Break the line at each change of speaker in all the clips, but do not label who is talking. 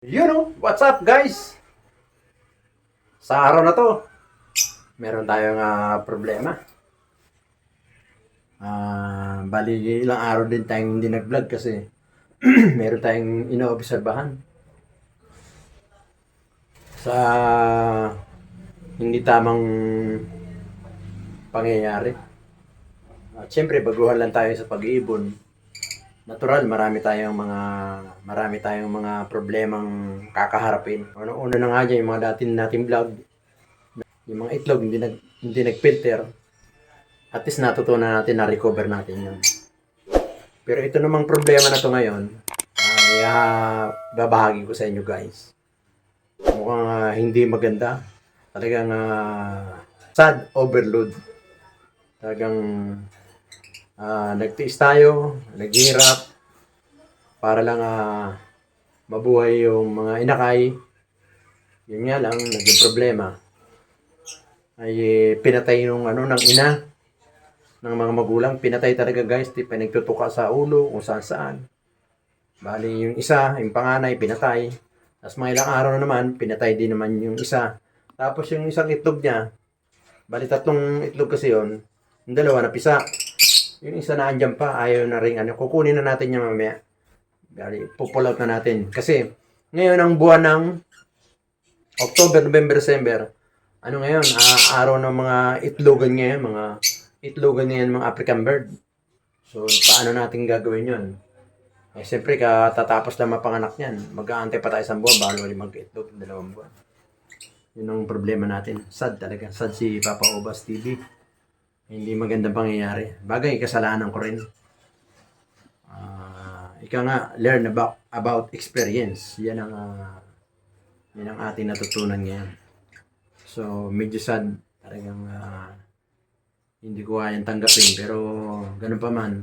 What's up guys? Sa araw na to, meron tayong problema. Bali ilang araw din tayong hindi nag-vlog kasi meron tayong inoobserbahan sa hindi tamang pangyayari. At syempre, baguhan lang tayo sa pag-iibon. Natural, marami tayong mga problemang kakaharapin. Una na nga dyan, yung mga dati nating vlog, yung mga itlog hindi nag-filter. At least natutunan natin na recover natin yun. Pero ito namang problema na to ngayon, ay babahagi ko sa inyo guys. Mukhang hindi maganda. Talagang sad overload. Talagang nagtiis tayo, naghihirap para lang mabuhay yung mga inakay. Yun nga lang, naging problema ay pinatay ng ina ng mga magulang. Pinatay talaga guys, di pa nagtutuka sa ulo kung saan saan. Bali yung isa, yung panganay, pinatay. Tapos mga ilang araw na naman, pinatay din naman yung isa. Tapos yung isang itlog niya, bali tatlong itlog kasi yun, yung dalawa napisa. Yung isa na andyan pa, ayaw na rin kukunin na natin niya mamaya. Bali, pupull out na natin. Kasi ngayon ang buwan ng October, November, December, ngayon, araw ng mga itlogan ngayon, mga African bird. So, paano natin gagawin yun? Siyempre, katatapos lang mapanganak yan. Mag-aantay pa tayo isang buwan, bago mag-itlog, 2 buwan. Yun ang problema natin. Sad talaga. Sad si Papa Obas TV. Hindi magandang pangyayari. Bagay, kasalanan ko rin. Ika nga, learn about experience. Yan ang ating natutunan ngayon. So, medyo sad. Talagang hindi ko kayang tanggapin. Pero, ganun pa man,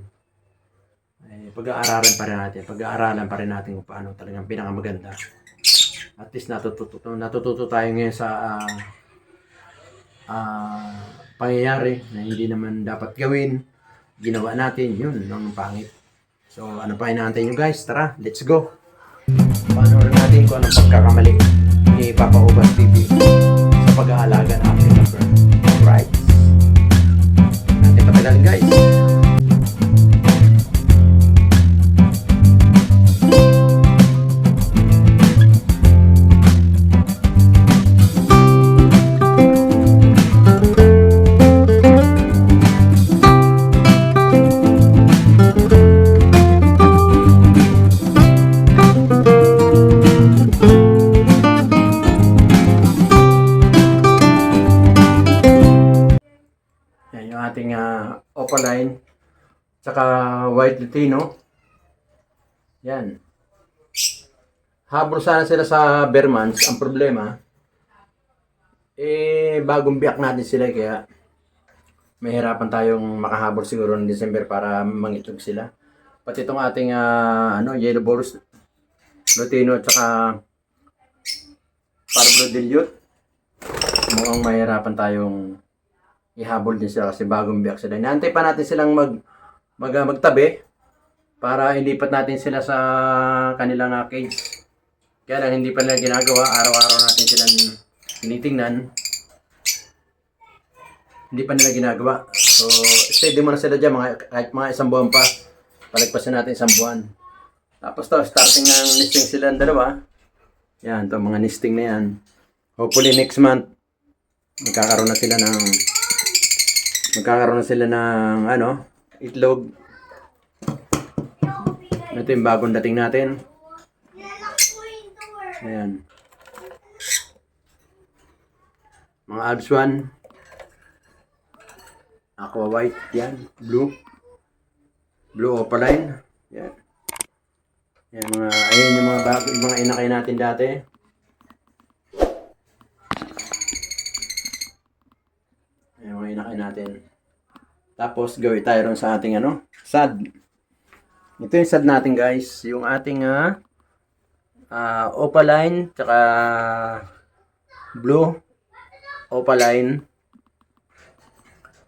pag-aaralan pa rin natin kung paano talagang pinakamaganda. At least natututo tayo ngayon sa pangyayari na hindi naman dapat gawin. Ginawa natin, yun ang pangit. So, ano pa inaantay nyo guys? Tara, let's go! Panoorin natin kung anong pagkakamali ni Papa Obas TV sa pag-aalaga ng African bird. Alright. Natin patagalin guys. Ating opaline tsaka white Latino. Yan. Habol sana sila sa Bermans. Ang problema, bagong biyak natin sila kaya mahirapan tayong makahabol siguro ng December para mangitlog sila. Pati itong ating Yellow Boros Latino at saka Parblo Dilute. Mukhang mahirapan tayong ihabol din sila kasi bagong biyak sila. Inaantay pa natin silang magtabi para ilipat natin sila sa kanilang cage. Kaya lang hindi pa nila ginagawa. Araw-araw natin silang tinitingnan. Hindi pa nila ginagawa. So, steady muna sila dyan kahit mga 1 buwan pa. Palagpasin natin 1 buwan. Tapos starting ng nesting sila ng dalawa. Yan, to mga nesting na yan. Hopefully next month magkakaroon na sila ng itlog. Ito yung bagong dating natin. Ayan. Mga Alps 1. Aqua white. Yan. Blue opaline. Yan. Yan ayan yung mga inakay natin dati. Natin. Tapos gawin tayo ron sa ating sad. Ito yung sad natin guys, yung ating opaline tsaka blue opaline.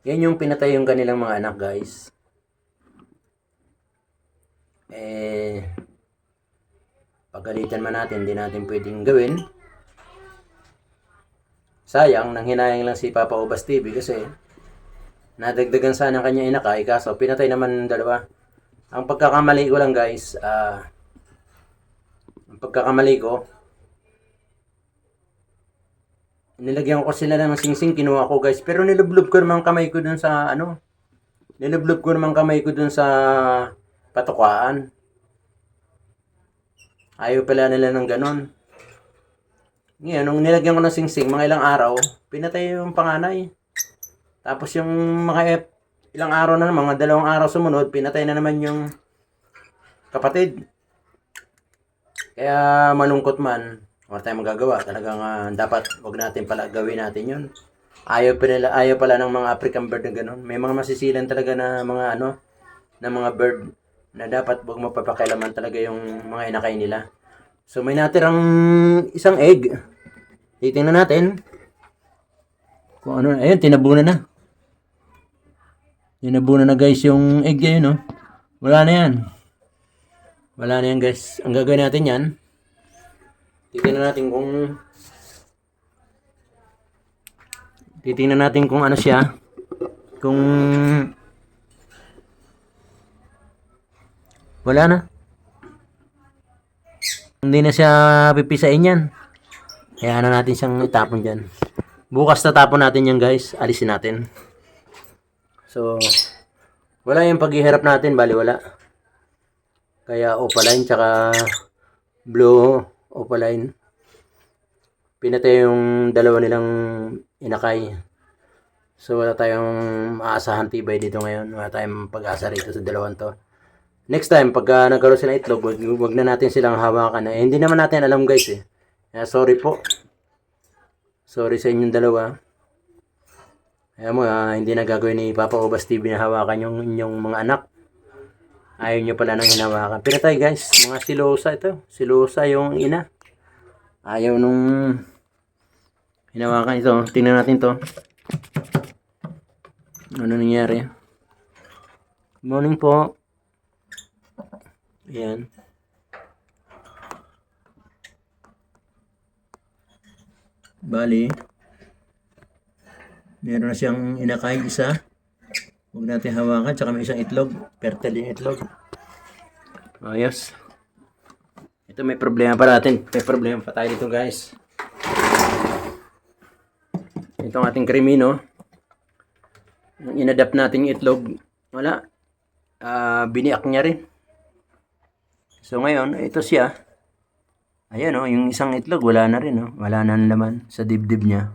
Yan yung pinatay yung kanilang mga anak guys. pagalitan man natin, hindi natin pwedeng gawin. Sayang, nang hinayang lang si Papa Obas TV kasi nadagdagan sana ang kanya inakay, kaso pinatay naman ng dalawa. Ang pagkakamali ko lang guys, nilagyan ko sila ng singsing, kinuha ko guys, pero nilublob ko naman kamay ko dun sa patukaan. Ayaw pala nila ng ganon. Ngayon, nung nilagyan ko ng singsing, mga ilang araw, pinatay yung panganay. Tapos yung mga ilang araw na naman, mga 2 araw sumunod, pinatay na naman yung kapatid. Kaya malungkot man, wala tayong magagawa. Talagang dapat wag natin pala gawin natin yun. Ayaw pala ng mga African bird na gano'n. May mga masisilan talaga na mga na mga bird na dapat wag mapapakialaman talaga yung mga inakay nila. So may natirang isang egg. Titingnan natin kung ano. Ayun, tinabunan na. Tinabunan na guys yung egg yun, no? Wala na yan. Wala na yan guys. Ang gagawin natin yan, titingnan natin kung ano siya. Kung wala na. Hindi na siya pipisain yan. Kaya na natin siyang itapon dyan. Bukas tatapon natin yan guys. Alisin natin. So, wala yung paghihirap natin. Bali wala. Kaya opaline tsaka blue opaline. Pinatay yung dalawa nilang inakay. So wala tayong aasahan tibay dito ngayon. Wala tayong pag-asa rito sa dalawang to. Next time, pagka nagkaroon sila itlog, wag na natin silang hawakan. Hindi naman natin alam guys eh. Kaya sorry po. Sorry sa inyong dalawa. Kaya mo, hindi na gagawin ni Papa Obas TV na hawakan yung inyong mga anak. Ayaw nyo pala nang hinawakan. Pinatay guys, mga silosa ito. Silosa yung ina. Ayaw nung hinawakan ito. Tingnan natin to. Ano nangyari? Good morning po. Ayan. Bali, meron na siyang inakay isa. Huwag natin hawakan. Tsaka may isang itlog. Fertile yung itlog. Ayos. Ito may problema pa natin. May problema pa tayo dito guys. Itong ating krimino. Nung inadapt natin yung itlog, wala. Biniak niya rin. So ngayon, ito siya. Ayan o, yung isang itlog, wala na rin o. Wala na naman sa dibdib niya.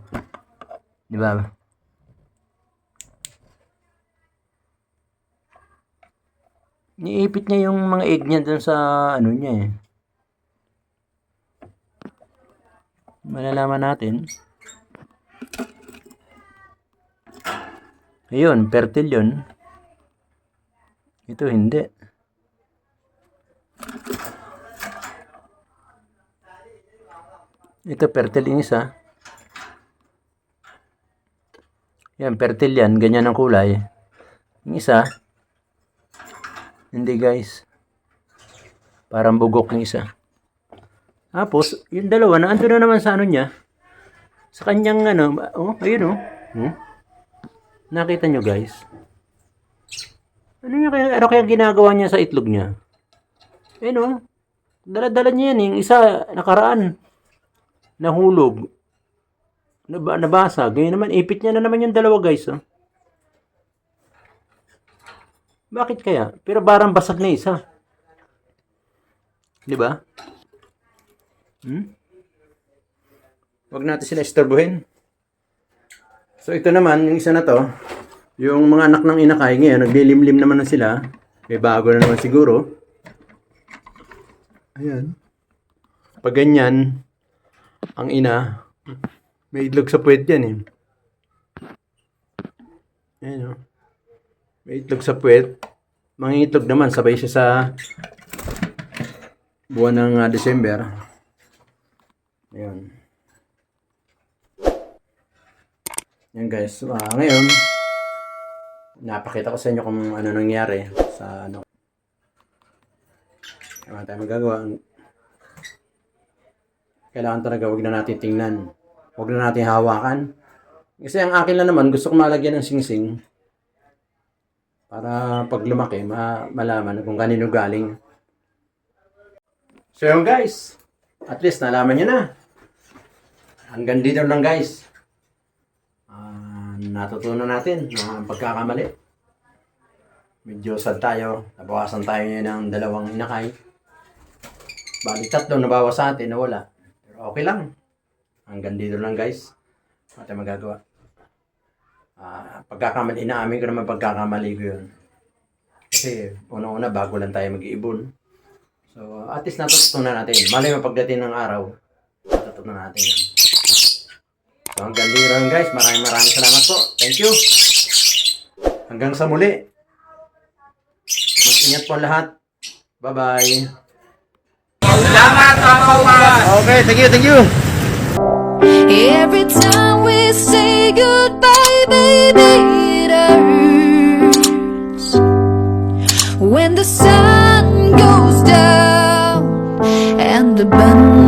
Di ba? Niipit niya yung mga egg niya dun sa ano niya eh. Malalaman natin. Ayun, fertile yun. Ito hindi. Ito fertile yung isa. Yan, fertile yan. Ganyan ang kulay. Yung isa, hindi guys. Parang bugok yung isa. Tapos, yung dalawa na ando na naman sa ano niya. Sa kanyang ano, oh, ayun oh. Nakita nyo guys. Ano kaya ginagawa niya sa itlog niya? Ayun oh. Dala-dala niya yan. Yung isa nakaraan. Nahulog. Nabasa. Ganyan naman. Ipit niya na naman yung dalawa guys. Oh. Bakit kaya? Pero parang basag na isa. Di ba? Huwag natin sila istorbohin. So ito naman, yung isa na to, yung mga anak ng inakay ngayon, naglilimlim naman na sila. May bago na naman siguro. Ayan. Pag ganyan, ang ina, may itlog sa puwet yan eh. Ayan o. May itlog sa puwet. Mga itlog naman, sabay siya sa buwan ng December. Ayan. Yan guys. Ngayon, napakita ko sa inyo kung ano nangyari sa ano. Wala tayong magagawa. kailangan talaga wag na natin tingnan. Wag na natin hawakan. Kasi ang akin lang naman, gusto ko malagyan ng singsing para pag lumaki, malaman kung kanino galing. So yun guys, at least nalaman nyo na. Hanggang dito lang guys. Natutunan natin na ang pagkakamali. Medyo sad tayo. Nabawasan tayo ngayon ng 2 inakay. Bali 3 nabawas sa atin, nawala. Pero okay lang. Hanggang dito lang guys. Wala tayong magagawa. Pagkakamali, inaamin ko naman pagkakamali ko yun. Kasi una-una bago lang tayo mag-iibon. So at least natutunan natin. Malay mo pagdating ng araw, natutunan natin yan. So hanggang dito lang guys. Maraming salamat po. Thank you. Hanggang sa muli. Mag-ingat po lahat. Bye-bye.
Salamat,
Okay, thank you.
Every time we say goodbye, baby, it hurts. When the sun goes down and the band